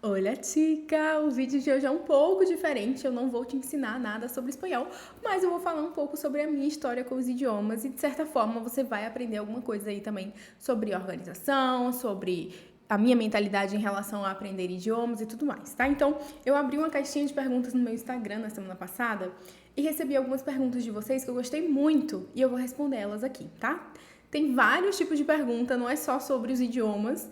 Olha, chica! O vídeo de hoje é um pouco diferente. Eu não vou te ensinar nada sobre espanhol, mas eu vou falar um pouco sobre a minha história com os idiomas e, de certa forma, você vai aprender alguma coisa aí também sobre organização, sobre a minha mentalidade em relação a aprender idiomas e tudo mais, tá? Então, eu abri uma caixinha de perguntas no meu Instagram na semana passada e recebi algumas perguntas de vocês que eu gostei muito e eu vou responder elas aqui, tá? Tem vários tipos de pergunta, não é só sobre os idiomas.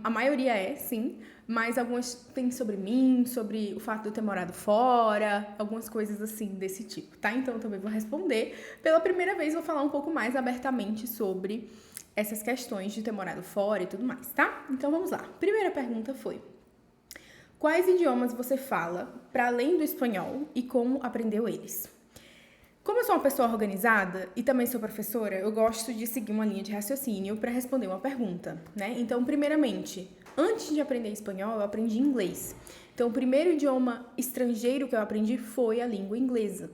A maioria é, sim, mas algumas tem sobre mim, sobre o fato de eu ter morado fora, algumas coisas assim desse tipo, tá? Então eu também vou responder. Pela primeira vez vou falar um pouco mais abertamente sobre essas questões de ter morado fora e tudo mais, tá? Então vamos lá. Primeira pergunta foi: quais idiomas você fala para além do espanhol e como aprendeu eles? Como eu sou uma pessoa organizada e também sou professora, eu gosto de seguir uma linha de raciocínio para responder uma pergunta, né? Então, primeiramente, antes de aprender espanhol, eu aprendi inglês. Então, o primeiro idioma estrangeiro que eu aprendi foi a língua inglesa.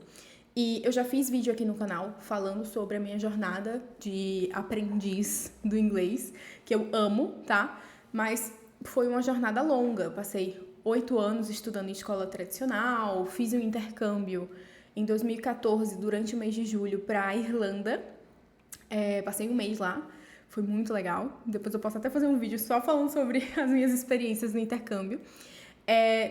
E eu já fiz vídeo aqui no canal falando sobre a minha jornada de aprendiz do inglês, que eu amo, tá? Mas foi uma jornada longa. Eu passei 8 anos estudando em escola tradicional, fiz um intercâmbio em 2014, durante o mês de julho, para a Irlanda. Passei um mês lá, foi muito legal. Depois eu posso até fazer um vídeo só falando sobre as minhas experiências no intercâmbio.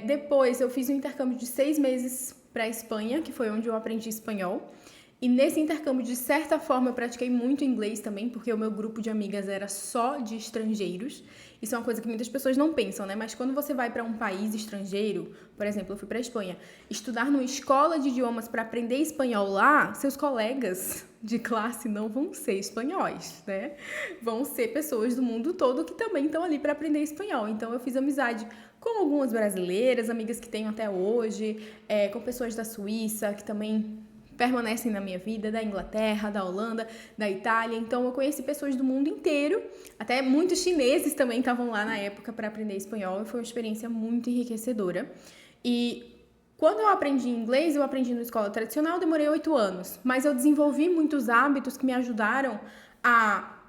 Depois eu fiz um intercâmbio de 6 meses para a Espanha, que foi onde eu aprendi espanhol. E nesse intercâmbio, de certa forma, eu pratiquei muito inglês também, porque o meu grupo de amigas era só de estrangeiros. Isso é uma coisa que muitas pessoas não pensam, né? Mas quando você vai para um país estrangeiro, por exemplo, eu fui para a Espanha, estudar numa escola de idiomas para aprender espanhol lá, seus colegas de classe não vão ser espanhóis, né? Vão ser pessoas do mundo todo que também estão ali para aprender espanhol. Então eu fiz amizade com algumas brasileiras, amigas que tenho até hoje, com pessoas da Suíça que também permanecem na minha vida, da Inglaterra, da Holanda, da Itália. Então eu conheci pessoas do mundo inteiro, até muitos chineses também estavam lá na época para aprender espanhol, e foi uma experiência muito enriquecedora. E quando eu aprendi inglês, eu aprendi na escola tradicional, demorei 8 anos, mas eu desenvolvi muitos hábitos que me ajudaram a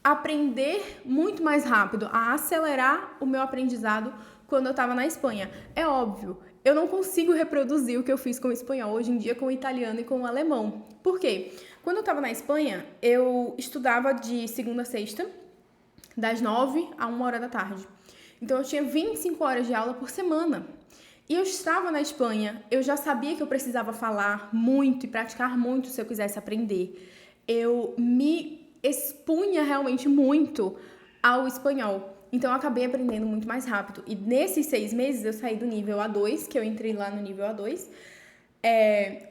aprender muito mais rápido, a acelerar o meu aprendizado quando eu estava na Espanha. É óbvio, eu não consigo reproduzir o que eu fiz com o espanhol hoje em dia com o italiano e com o alemão. Por quê? Quando eu estava na Espanha, eu estudava de segunda a sexta, das 9 a 1 hora da tarde. Então eu tinha 25 horas de aula por semana. E eu estava na Espanha, eu já sabia que eu precisava falar muito e praticar muito se eu quisesse aprender. Eu me expunha realmente muito ao espanhol. Então eu acabei aprendendo muito mais rápido. E nesses 6 meses eu saí do nível A2, que eu entrei lá no nível A2,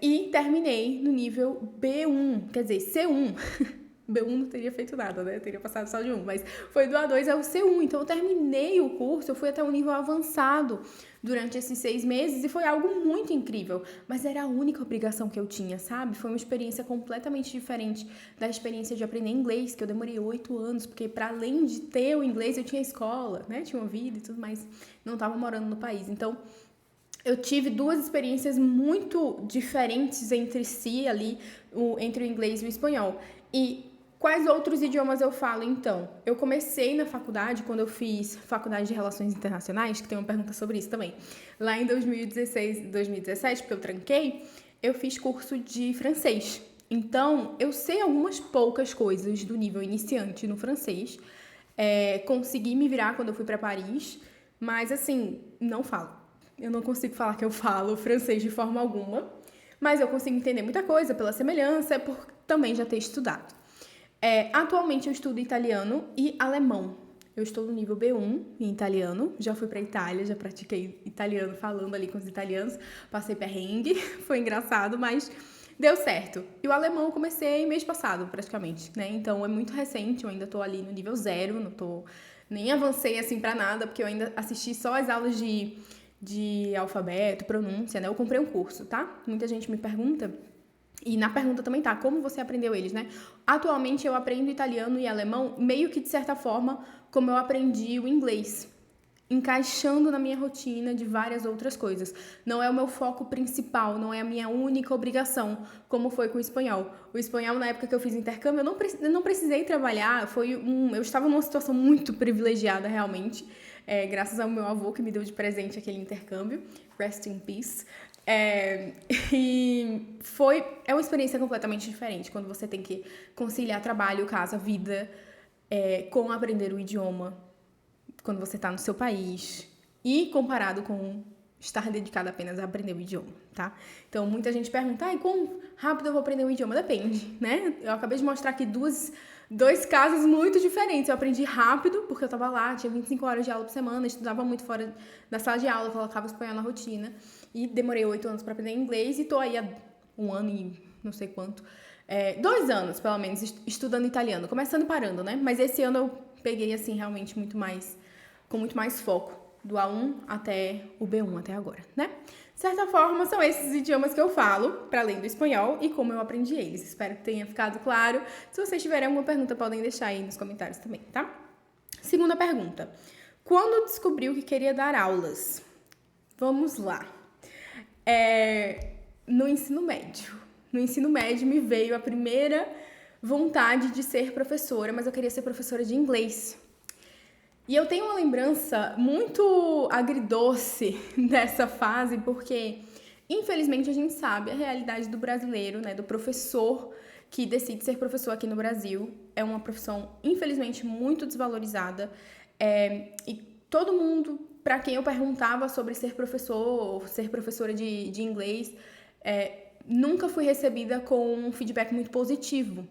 e terminei no nível B1, quer dizer, C1. B1 não teria feito nada, né? Eu teria passado só de 1, mas foi do A2 ao C1. Então eu terminei o curso, eu fui até um nível avançado durante esses 6 meses e foi algo muito incrível. Mas era a única obrigação que eu tinha, sabe? Foi uma experiência completamente diferente da experiência de aprender inglês, que eu demorei 8 anos, porque para além de ter o inglês, eu tinha escola, né? Tinha uma vida e tudo mais. Não estava morando no país. Então, eu tive duas experiências muito diferentes entre si ali, entre o inglês e o espanhol. E quais outros idiomas eu falo, então? Eu comecei na faculdade, quando eu fiz faculdade de Relações Internacionais, que tem uma pergunta sobre isso também. Lá em 2016, 2017, porque eu tranquei, eu fiz curso de francês. Então, eu sei algumas poucas coisas do nível iniciante no francês. Consegui me virar quando eu fui para Paris, mas assim, não falo. Eu não consigo falar que eu falo francês de forma alguma, mas eu consigo entender muita coisa pela semelhança, por também já ter estudado. Atualmente eu estudo italiano e alemão. Eu estou no nível B1 em italiano, já fui pra Itália, já pratiquei italiano falando ali com os italianos, passei perrengue, foi engraçado, mas deu certo. E o alemão eu comecei mês passado, praticamente, né? Então é muito recente, eu ainda tô ali no nível 0, não tô, nem avancei assim pra nada, porque eu ainda assisti só as aulas de alfabeto, pronúncia, né? Eu comprei um curso, tá? Muita gente me pergunta, e na pergunta também tá, como você aprendeu eles, né? Atualmente eu aprendo italiano e alemão meio que de certa forma como eu aprendi o inglês, encaixando na minha rotina de várias outras coisas. Não é o meu foco principal, não é a minha única obrigação, como foi com o espanhol. O espanhol, na época que eu fiz intercâmbio, eu não precisei trabalhar, eu estava numa situação muito privilegiada, realmente. graças ao meu avô que me deu de presente aquele intercâmbio. Rest in peace. E é uma experiência completamente diferente quando você tem que conciliar trabalho, casa, vida, com aprender o idioma quando você está no seu país e comparado com estar dedicado apenas a aprender o idioma, tá? Então, muita gente pergunta, quão rápido eu vou aprender o idioma? Depende, né? Eu acabei de mostrar aqui dois casos muito diferentes. Eu aprendi rápido, porque eu tava lá, tinha 25 horas de aula por semana, estudava muito fora da sala de aula, colocava o espanhol na rotina. E demorei 8 anos para aprender inglês e tô aí há 1 ano e não sei quanto. 2 anos, pelo menos, estudando italiano. Começando e parando, né? Mas esse ano eu peguei, assim, realmente com muito mais foco. Do A1 até o B1 até agora, né? De certa forma, são esses idiomas que eu falo, para além do espanhol, e como eu aprendi eles. Espero que tenha ficado claro. Se vocês tiverem alguma pergunta, podem deixar aí nos comentários também, tá? Segunda pergunta. Quando descobriu que queria dar aulas? Vamos lá. No ensino médio. No ensino médio me veio a primeira vontade de ser professora, mas eu queria ser professora de inglês. E eu tenho uma lembrança muito agridoce dessa fase, porque, infelizmente, a gente sabe a realidade do brasileiro, né, do professor que decide ser professor aqui no Brasil. É uma profissão, infelizmente, muito desvalorizada. E todo mundo, para quem eu perguntava sobre ser professor ou ser professora de inglês, nunca fui recebida com um feedback muito positivo.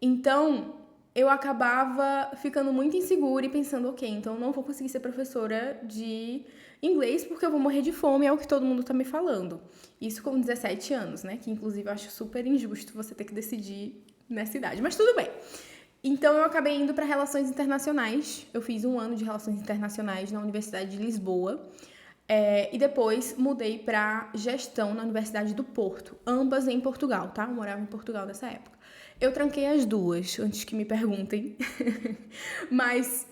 Então, eu acabava ficando muito insegura e pensando, ok, então eu não vou conseguir ser professora de inglês porque eu vou morrer de fome, é o que todo mundo tá me falando. Isso com 17 anos, né? Que inclusive eu acho super injusto você ter que decidir nessa idade, mas tudo bem. Então eu acabei indo para Relações Internacionais, eu fiz 1 ano de Relações Internacionais na Universidade de Lisboa, e depois mudei para Gestão na Universidade do Porto, ambas em Portugal, tá? Eu morava em Portugal nessa época. Eu tranquei as duas, antes que me perguntem. Mas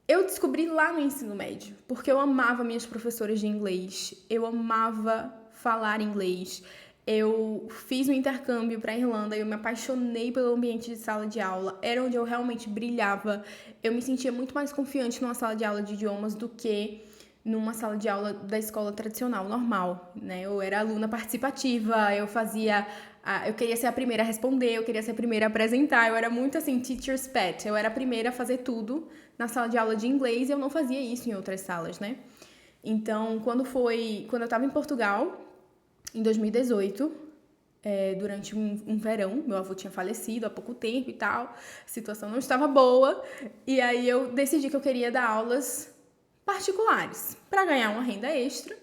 eu descobri lá no ensino médio, porque eu amava minhas professoras de inglês, eu amava falar inglês. Eu fiz um intercâmbio para a Irlanda e eu me apaixonei pelo ambiente de sala de aula. Era onde eu realmente brilhava. Eu me sentia muito mais confiante numa sala de aula de idiomas do que numa sala de aula da escola tradicional, normal, né? Eu era aluna participativa, eu queria ser a primeira a responder, eu queria ser a primeira a apresentar, eu era muito assim, teacher's pet, eu era a primeira a fazer tudo na sala de aula de inglês e eu não fazia isso em outras salas, né? Então, quando eu tava em Portugal, em 2018, durante um verão, meu avô tinha falecido há pouco tempo e tal, a situação não estava boa, e aí eu decidi que eu queria dar aulas particulares, para ganhar uma renda extra,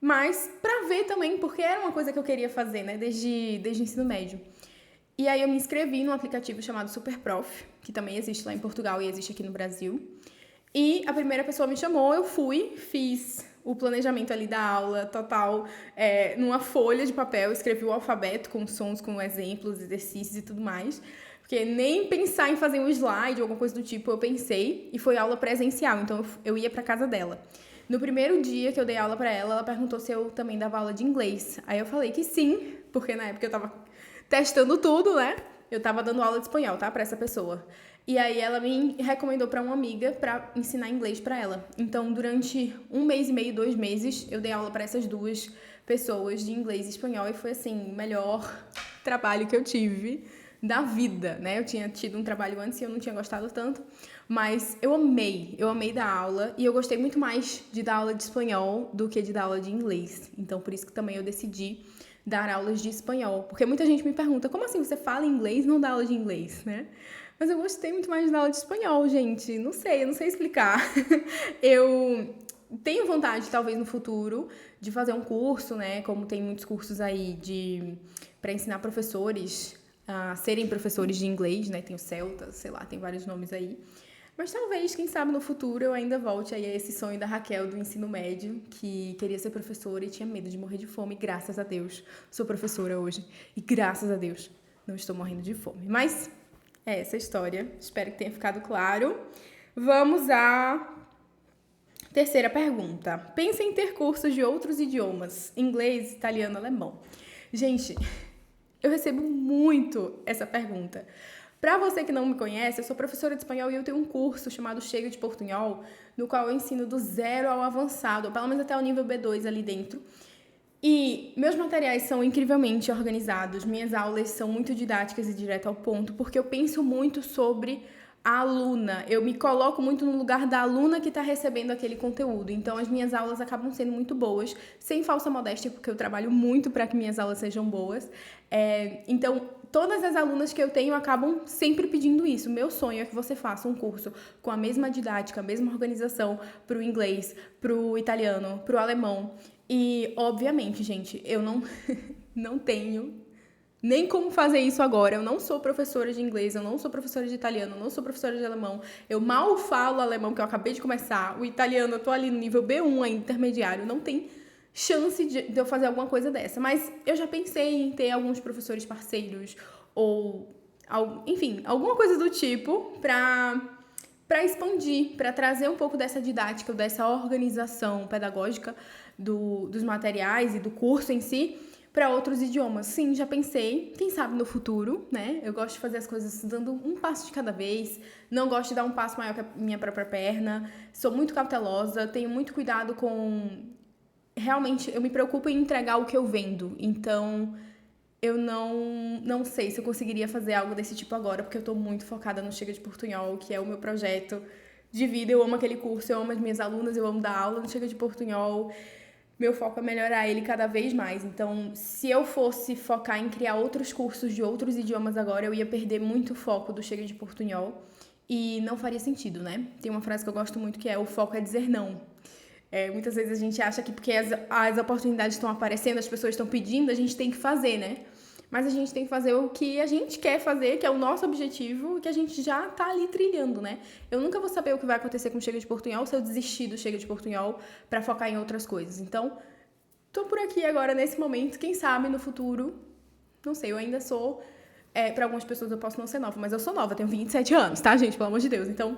mas para ver também, porque era uma coisa que eu queria fazer, né, desde o ensino médio. E aí eu me inscrevi num aplicativo chamado Superprof, que também existe lá em Portugal e existe aqui no Brasil. E a primeira pessoa me chamou, eu fui, fiz o planejamento ali da aula total numa folha de papel, escrevi o alfabeto com sons, com exemplos, exercícios e tudo mais. Porque nem pensar em fazer um slide ou alguma coisa do tipo eu pensei, e foi aula presencial, então eu ia pra casa dela. No primeiro dia que eu dei aula pra ela, ela perguntou se eu também dava aula de inglês. Aí eu falei que sim, porque na época eu tava testando tudo, né? Eu tava dando aula de espanhol, tá? Pra essa pessoa. E aí ela me recomendou pra uma amiga pra ensinar inglês pra ela. Então, durante 1 mês e meio, 2 meses, eu dei aula pra essas 2 pessoas de inglês e espanhol e foi, assim, o melhor trabalho que eu tive da vida, né? Eu tinha tido um trabalho antes e eu não tinha gostado tanto, mas eu amei dar aula e eu gostei muito mais de dar aula de espanhol do que de dar aula de inglês. Então, por isso que também eu decidi dar aulas de espanhol, porque muita gente me pergunta, como assim você fala inglês e não dá aula de inglês, né? Mas eu gostei muito mais de dar aula de espanhol, gente. Eu não sei explicar. Eu tenho vontade, talvez no futuro, de fazer um curso, né? Como tem muitos cursos aí para ensinar professores a serem professores de inglês, né? Tem o Celta, sei lá, tem vários nomes aí. Mas talvez, quem sabe, no futuro eu ainda volte aí a esse sonho da Raquel do ensino médio, que queria ser professora e tinha medo de morrer de fome. Graças a Deus, sou professora hoje. E graças a Deus, não estou morrendo de fome. Mas é essa a história. Espero que tenha ficado claro. Vamos à terceira pergunta. Pensa em ter cursos de outros idiomas. Inglês, italiano, alemão. Gente, eu recebo muito essa pergunta. Para você que não me conhece, eu sou professora de espanhol e eu tenho um curso chamado Chega de Portunhol, no qual eu ensino do zero ao avançado, ou pelo menos até o nível B2 ali dentro. E meus materiais são incrivelmente organizados, minhas aulas são muito didáticas e direto ao ponto, porque eu penso muito sobre a aluna, eu me coloco muito no lugar da aluna que está recebendo aquele conteúdo. Então, as minhas aulas acabam sendo muito boas, sem falsa modéstia, porque eu trabalho muito para que minhas aulas sejam boas. Então, todas as alunas que eu tenho acabam sempre pedindo isso. Meu sonho é que você faça um curso com a mesma didática, a mesma organização para o inglês, para o italiano, para o alemão. E, obviamente, gente, eu não tenho nem como fazer isso agora. Eu não sou professora de inglês, eu não sou professora de italiano, eu não sou professora de alemão. Eu mal falo alemão, que eu acabei de começar. O italiano, eu tô ali no nível B1 ainda, intermediário. Não tem chance de eu fazer alguma coisa dessa. Mas eu já pensei em ter alguns professores parceiros ou, enfim, alguma coisa do tipo para expandir, para trazer um pouco dessa didática, dessa organização pedagógica dos materiais e do curso em si para outros idiomas. Sim, já pensei, quem sabe no futuro, né? Eu gosto de fazer as coisas dando um passo de cada vez, não gosto de dar um passo maior que a minha própria perna, sou muito cautelosa, tenho muito cuidado com... Realmente, eu me preocupo em entregar o que eu vendo, então eu não sei se eu conseguiria fazer algo desse tipo agora, porque eu tô muito focada no Chega de Portunhol, que é o meu projeto de vida. Eu amo aquele curso, eu amo as minhas alunas, eu amo dar aula no Chega de Portunhol. Meu foco é melhorar ele cada vez mais. Então, se eu fosse focar em criar outros cursos de outros idiomas agora, eu ia perder muito o foco do Chega de Portunhol e não faria sentido, né? Tem uma frase que eu gosto muito que é: o foco é dizer não. Muitas vezes a gente acha que porque as oportunidades estão aparecendo, as pessoas estão pedindo, a gente tem que fazer, né? Mas a gente tem que fazer o que a gente quer fazer, que é o nosso objetivo, que a gente já tá ali trilhando, né? Eu nunca vou saber o que vai acontecer com o Chega de Portunhol se eu desistir do Chega de Portunhol pra focar em outras coisas. Então, tô por aqui agora, nesse momento. Quem sabe no futuro, não sei, eu ainda sou... pra algumas pessoas eu posso não ser nova, mas eu sou nova, tenho 27 anos, tá, gente? Pelo amor de Deus. Então,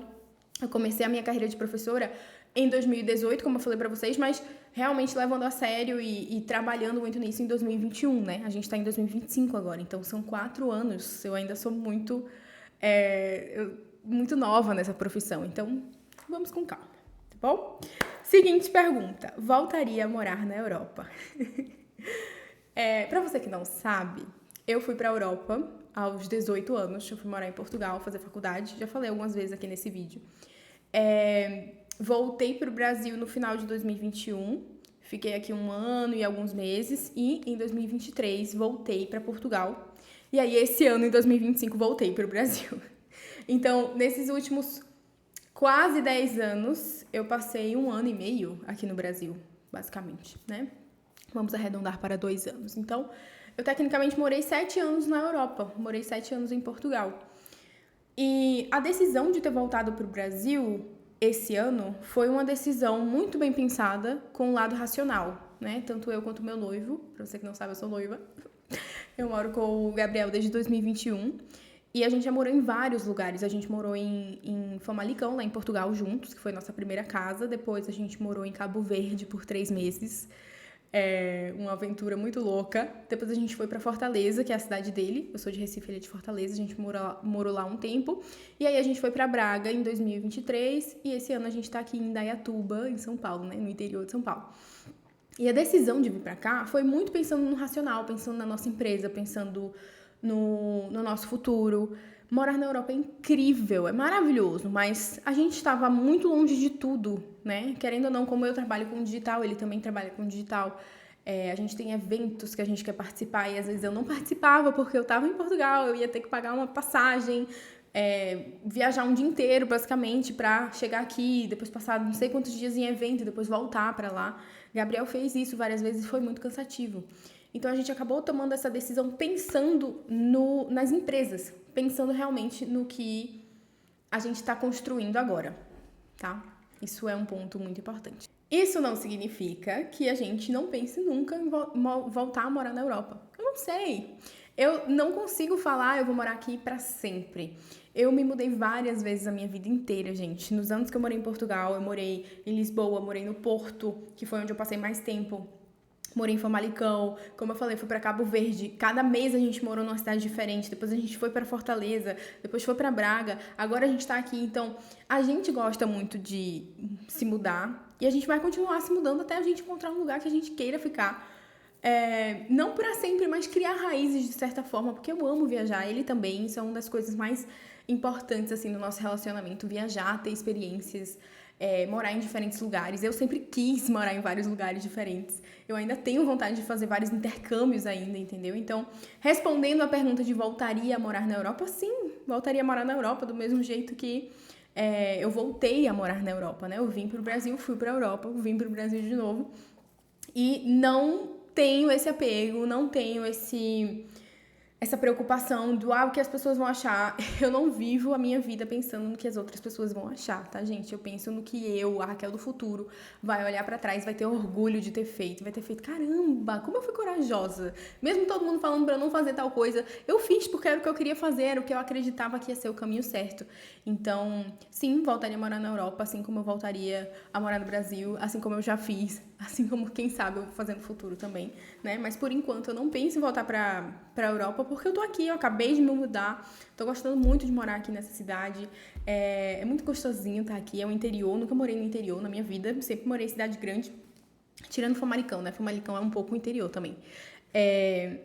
eu comecei a minha carreira de professora em 2018, como eu falei pra vocês, mas realmente levando a sério e trabalhando muito nisso em 2021, né? A gente tá em 2025 agora, então são 4 anos. Eu ainda sou muito nova nessa profissão, então vamos com calma, tá bom? Seguinte pergunta: voltaria a morar na Europa? Pra você que não sabe, eu fui pra Europa aos 18 anos, eu fui morar em Portugal, fazer faculdade, já falei algumas vezes aqui nesse vídeo. Voltei para o Brasil no final de 2021, fiquei aqui 1 ano e alguns meses, e em 2023 voltei para Portugal. E aí, esse ano, em 2025, voltei para o Brasil. Então, nesses últimos quase 10 anos, eu passei 1 ano e meio aqui no Brasil, basicamente, né? Vamos arredondar para 2 anos. Então, eu tecnicamente morei 7 anos na Europa, morei 7 anos em Portugal. E a decisão de ter voltado para o Brasil esse ano foi uma decisão muito bem pensada com o lado racional, né? Tanto eu quanto o meu noivo, pra você que não sabe, eu sou noiva. Eu moro com o Gabriel desde 2021 e a gente já morou em vários lugares. A gente morou em Famalicão, lá em Portugal, juntos, que foi nossa primeira casa. Depois a gente morou em Cabo Verde por 3 meses. Uma aventura muito louca. Depois a gente foi pra Fortaleza, que é a cidade dele. Eu sou de Recife, ele é de Fortaleza. A gente morou lá um tempo. E aí a gente foi pra Braga em 2023. E esse ano a gente tá aqui em Indaiatuba, em São Paulo, né? No interior de São Paulo. E a decisão de vir pra cá foi muito pensando no racional, pensando na nossa empresa, pensando no nosso futuro. Morar na Europa é incrível, é maravilhoso, mas a gente estava muito longe de tudo, né? Querendo ou não, como eu trabalho com digital, ele também trabalha com digital. A gente tem eventos que a gente quer participar e às vezes eu não participava porque eu estava em Portugal, eu ia ter que pagar uma passagem, viajar um dia inteiro basicamente para chegar aqui, depois passar não sei quantos dias em evento e depois voltar para lá. Gabriel fez isso várias vezes e foi muito cansativo. Então, a gente acabou tomando essa decisão pensando nas empresas, pensando realmente no que a gente está construindo agora, tá? Isso é um ponto muito importante. Isso não significa que a gente não pense nunca em voltar a morar na Europa. Eu não sei. Eu não consigo falar, eu vou morar aqui para sempre. Eu me mudei várias vezes a minha vida inteira, gente. Nos anos que eu morei em Portugal, eu morei em Lisboa, morei no Porto, que foi onde eu passei mais tempo. Morei em Famalicão, como eu falei, fui pra Cabo Verde. Cada mês a gente morou numa cidade diferente. Depois a gente foi pra Fortaleza, depois foi pra Braga. Agora a gente tá aqui. Então, a gente gosta muito de se mudar e a gente vai continuar se mudando até a gente encontrar um lugar que a gente queira ficar. Não pra sempre, mas criar raízes de certa forma, porque eu amo viajar. Ele também, isso é uma das coisas mais importantes assim no nosso relacionamento, viajar, ter experiências, morar em diferentes lugares. Eu sempre quis morar em vários lugares diferentes. Eu ainda tenho vontade de fazer vários intercâmbios ainda, entendeu? Então, respondendo a pergunta de voltaria a morar na Europa, sim, voltaria a morar na Europa do mesmo jeito que eu voltei a morar na Europa, né? Eu vim pro Brasil, fui pra Europa, vim pro Brasil de novo e não tenho esse apego, não tenho essa preocupação do o que as pessoas vão achar. Eu não vivo a minha vida pensando no que as outras pessoas vão achar, tá, gente? Eu penso no que eu, a Raquel do futuro, vai olhar pra trás, vai ter orgulho de ter feito, vai ter feito, caramba, como eu fui corajosa. Mesmo todo mundo falando pra eu não fazer tal coisa, eu fiz porque era o que eu queria fazer, era o que eu acreditava que ia ser o caminho certo. Então, sim, voltaria a morar na Europa, assim como eu voltaria a morar no Brasil, assim como eu já fiz, assim como, quem sabe, eu vou fazer no futuro também, né? Mas por enquanto eu não penso em voltar pra Europa, porque eu tô aqui, eu acabei de me mudar, tô gostando muito de morar aqui nessa cidade, é muito gostosinho estar aqui, é o interior, nunca morei no interior na minha vida, sempre morei em cidade grande, tirando Famalicão, né? Famalicão é um pouco o interior também.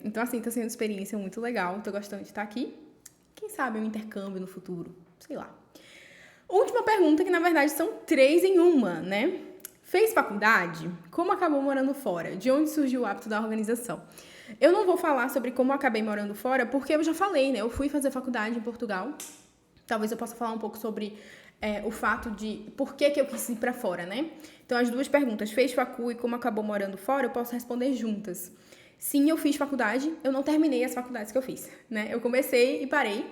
Então, assim, tá sendo uma experiência muito legal, tô gostando de estar aqui. Quem sabe um intercâmbio no futuro, sei lá. Última pergunta, que na verdade são 3 em uma, né? Fez faculdade? Como acabou morando fora? De onde surgiu o hábito da organização? Eu não vou falar sobre como eu acabei morando fora, porque eu já falei, né? Eu fui fazer faculdade em Portugal. Talvez eu possa falar um pouco sobre o fato de por que eu quis ir pra fora, né? Então, as duas perguntas, fez facu e como acabou morando fora, eu posso responder juntas. Sim, eu fiz faculdade, eu não terminei as faculdades que eu fiz, né? Eu comecei e parei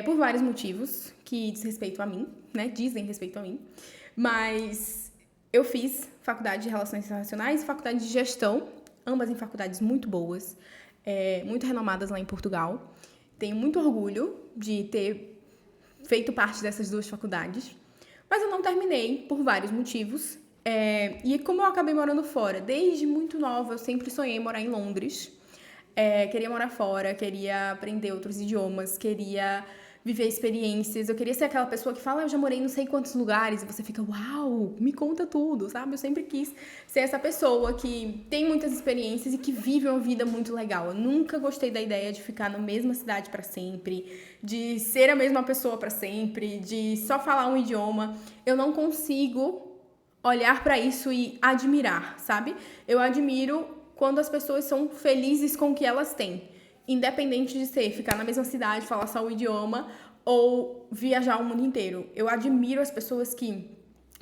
por vários motivos que diz respeito a mim, né? Dizem respeito a mim. Mas eu fiz faculdade de Relações Internacionais e faculdade de Gestão, ambas em faculdades muito boas, muito renomadas lá em Portugal. Tenho muito orgulho de ter feito parte dessas duas faculdades, mas eu não terminei por vários motivos. E como eu acabei morando fora, desde muito nova, eu sempre sonhei morar em Londres. Queria morar fora, queria aprender outros idiomas, queria viver experiências. Eu queria ser aquela pessoa que fala, eu já morei em não sei quantos lugares, e você fica, uau, me conta tudo, sabe? Eu sempre quis ser essa pessoa que tem muitas experiências e que vive uma vida muito legal. Eu nunca gostei da ideia de ficar na mesma cidade pra sempre, de ser a mesma pessoa pra sempre, de só falar um idioma. Eu não consigo olhar pra isso e admirar, sabe? Eu admiro quando as pessoas são felizes com o que elas têm. Independente de ser ficar na mesma cidade, falar só o idioma ou viajar o mundo inteiro. Eu admiro as pessoas que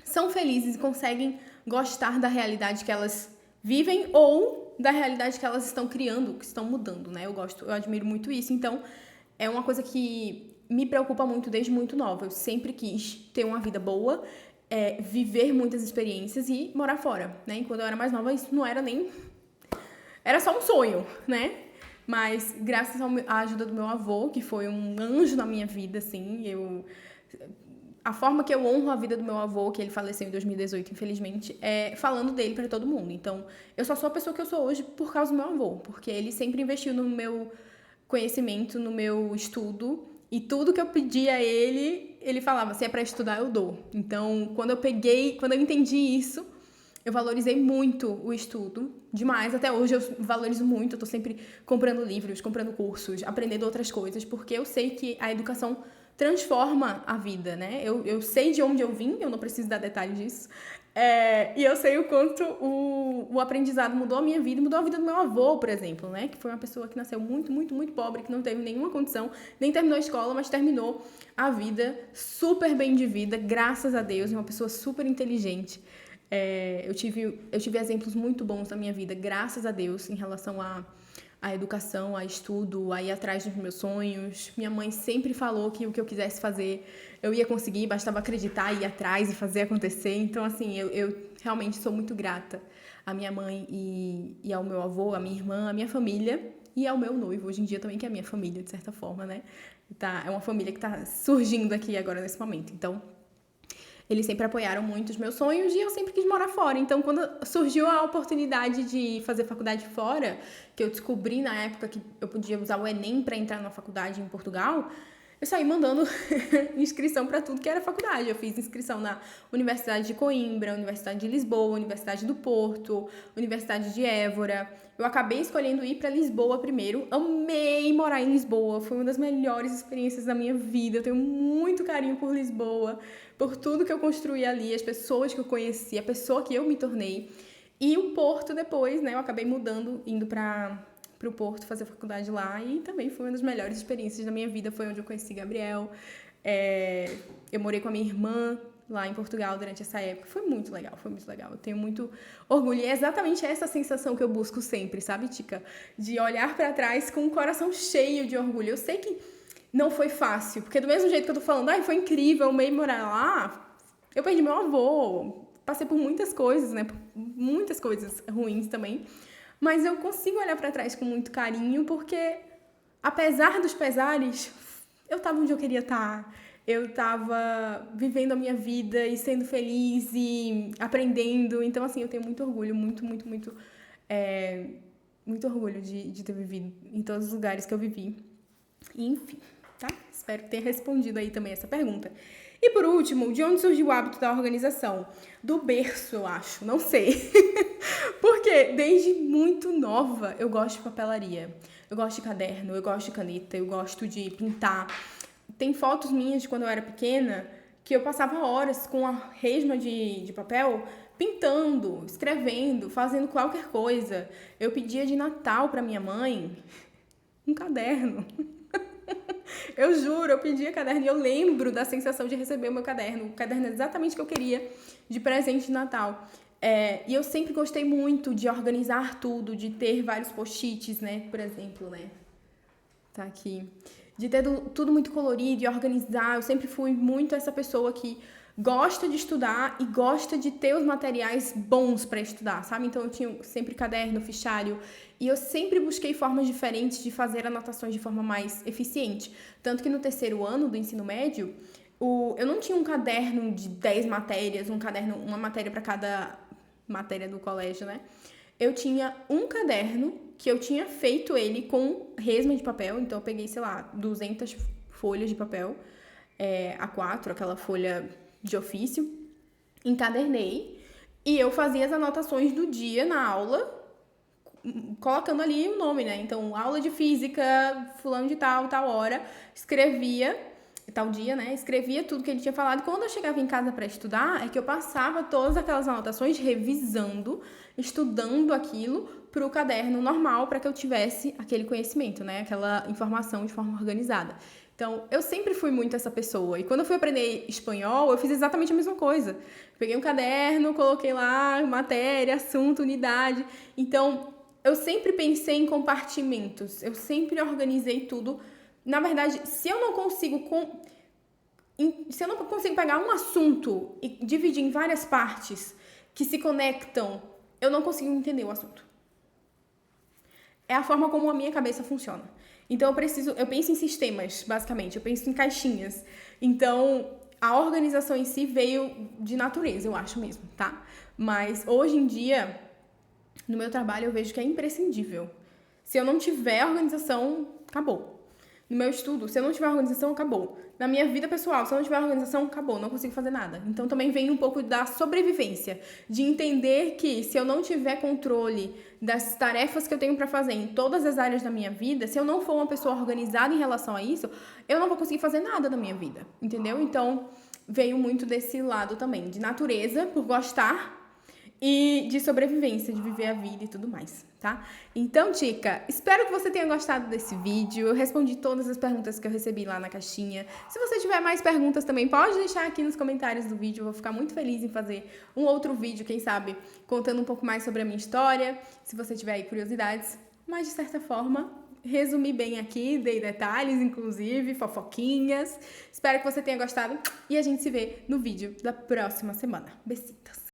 são felizes e conseguem gostar da realidade que elas vivem ou da realidade que elas estão criando, que estão mudando, né? Eu admiro muito isso. Então, é uma coisa que me preocupa muito desde muito nova. Eu sempre quis ter uma vida boa, viver muitas experiências e morar fora, né? E quando eu era mais nova, isso não era nem... Era só um sonho, né? Mas graças à ajuda do meu avô, que foi um anjo na minha vida, assim, a forma que eu honro a vida do meu avô, que ele faleceu em 2018, infelizmente, é falando dele pra todo mundo. Então, eu só sou a pessoa que eu sou hoje por causa do meu avô, porque ele sempre investiu no meu conhecimento, no meu estudo, e tudo que eu pedia a ele, ele falava, se é pra estudar, eu dou. Então, quando eu entendi isso, eu valorizei muito o estudo, demais. Até hoje eu valorizo muito, eu tô sempre comprando livros, comprando cursos, aprendendo outras coisas, porque eu sei que a educação transforma a vida, né? Eu sei de onde eu vim, eu não preciso dar detalhes disso. E eu sei o quanto o aprendizado mudou a minha vida, mudou a vida do meu avô, por exemplo, né? Que foi uma pessoa que nasceu muito, muito, muito pobre, que não teve nenhuma condição, nem terminou a escola, mas terminou a vida super bem de vida, graças a Deus, uma pessoa super inteligente. Eu tive exemplos muito bons na minha vida, graças a Deus, em relação à educação, a estudo, a ir atrás dos meus sonhos. Minha mãe sempre falou que o que eu quisesse fazer, eu ia conseguir, bastava acreditar, ir atrás e fazer acontecer. Então, assim, eu realmente sou muito grata à minha mãe e ao meu avô, à minha irmã, à minha família e ao meu noivo, hoje em dia também, que é a minha família, de certa forma, né? É uma família que tá surgindo aqui agora, nesse momento. Então, Eles sempre apoiaram muito os meus sonhos e eu sempre quis morar fora. Então, quando surgiu a oportunidade de fazer faculdade fora, que eu descobri na época que eu podia usar o Enem para entrar na faculdade em Portugal, eu saí mandando inscrição para tudo que era faculdade. Eu fiz inscrição na Universidade de Coimbra, Universidade de Lisboa, Universidade do Porto, Universidade de Évora. Eu acabei escolhendo ir para Lisboa primeiro. Amei morar em Lisboa, foi uma das melhores experiências da minha vida. Eu tenho muito carinho por Lisboa, por tudo que eu construí ali, as pessoas que eu conheci, a pessoa que eu me tornei. E o Porto depois, né? Eu acabei mudando, indo para o Porto fazer faculdade lá e também foi uma das melhores experiências da minha vida. Foi onde eu conheci Gabriel. Eu morei com a minha irmã lá em Portugal durante essa época. Foi muito legal, foi muito legal. Eu tenho muito orgulho. E é exatamente essa sensação que eu busco sempre, sabe, Tica? De olhar pra trás com o coração cheio de orgulho. Eu sei que não foi fácil, porque do mesmo jeito que eu tô falando, ai, foi incrível, amei morar lá, eu perdi meu avô, passei por muitas coisas, né? Por muitas coisas ruins também. Mas eu consigo olhar pra trás com muito carinho, porque apesar dos pesares, eu tava onde eu queria estar. Eu tava vivendo a minha vida e sendo feliz e aprendendo. Então, assim, eu tenho muito orgulho, muito orgulho de ter vivido em todos os lugares que eu vivi. E, enfim, tá? Espero ter respondido aí também essa pergunta. E por último, de onde surgiu o hábito da organização? Do berço, eu acho, não sei. Porque desde muito nova eu gosto de papelaria, eu gosto de caderno, eu gosto de caneta, eu gosto de pintar. Tem fotos minhas de quando eu era pequena que eu passava horas com a resma de papel pintando, escrevendo, fazendo qualquer coisa. Eu pedia de Natal pra minha mãe um caderno. Eu juro, eu pedia caderno e eu lembro da sensação de receber o meu caderno. O caderno é exatamente o que eu queria de presente de Natal. E eu sempre gostei muito de organizar tudo, de ter vários post-its, né? Por exemplo, né? Tá aqui. De ter tudo muito colorido e organizar. Eu sempre fui muito essa pessoa que gosta de estudar e gosta de ter os materiais bons para estudar, sabe? Então eu tinha sempre caderno, fichário, e eu sempre busquei formas diferentes de fazer anotações de forma mais eficiente. Tanto que no terceiro ano do ensino médio, eu não tinha um caderno de 10 matérias, uma matéria para cada matéria do colégio, né? Eu tinha um caderno que eu tinha feito ele com resma de papel, então eu peguei, sei lá, 200 folhas de papel, A4, aquela folha de ofício, encadernei e eu fazia as anotações do dia na aula, colocando ali o nome, né? Então, aula de física, fulano de tal hora, escrevia, tal dia, né? Escrevia tudo que ele tinha falado. Quando eu chegava em casa para estudar, é que eu passava todas aquelas anotações revisando, estudando aquilo pro caderno normal para que eu tivesse aquele conhecimento, né? Aquela informação de forma organizada. Então, eu sempre fui muito essa pessoa. E quando eu fui aprender espanhol, eu fiz exatamente a mesma coisa. Peguei um caderno, coloquei lá matéria, assunto, unidade. Então, eu sempre pensei em compartimentos. Eu sempre organizei tudo. Na verdade, se eu não consigo pegar um assunto e dividir em várias partes que se conectam, eu não consigo entender o assunto. É a forma como a minha cabeça funciona. Então, eu penso em sistemas, basicamente. Eu penso em caixinhas. Então, a organização em si veio de natureza, eu acho mesmo, tá? Mas, hoje em dia, no meu trabalho, eu vejo que é imprescindível. Se eu não tiver organização, acabou. No meu estudo, se eu não tiver organização, acabou. Na minha vida pessoal, se eu não tiver organização, acabou, não consigo fazer nada. Então também vem um pouco da sobrevivência, de entender que se eu não tiver controle das tarefas que eu tenho para fazer em todas as áreas da minha vida, se eu não for uma pessoa organizada em relação a isso, eu não vou conseguir fazer nada na minha vida, entendeu? Então veio muito desse lado também, de natureza, por gostar, e de sobrevivência, de viver a vida e tudo mais, tá? Então, Tica, espero que você tenha gostado desse vídeo. Eu respondi todas as perguntas que eu recebi lá na caixinha. Se você tiver mais perguntas também, pode deixar aqui nos comentários do vídeo. Eu vou ficar muito feliz em fazer um outro vídeo, quem sabe, contando um pouco mais sobre a minha história, se você tiver aí curiosidades. Mas, de certa forma, resumi bem aqui, dei detalhes, inclusive, fofoquinhas. Espero que você tenha gostado e a gente se vê no vídeo da próxima semana. Besitos!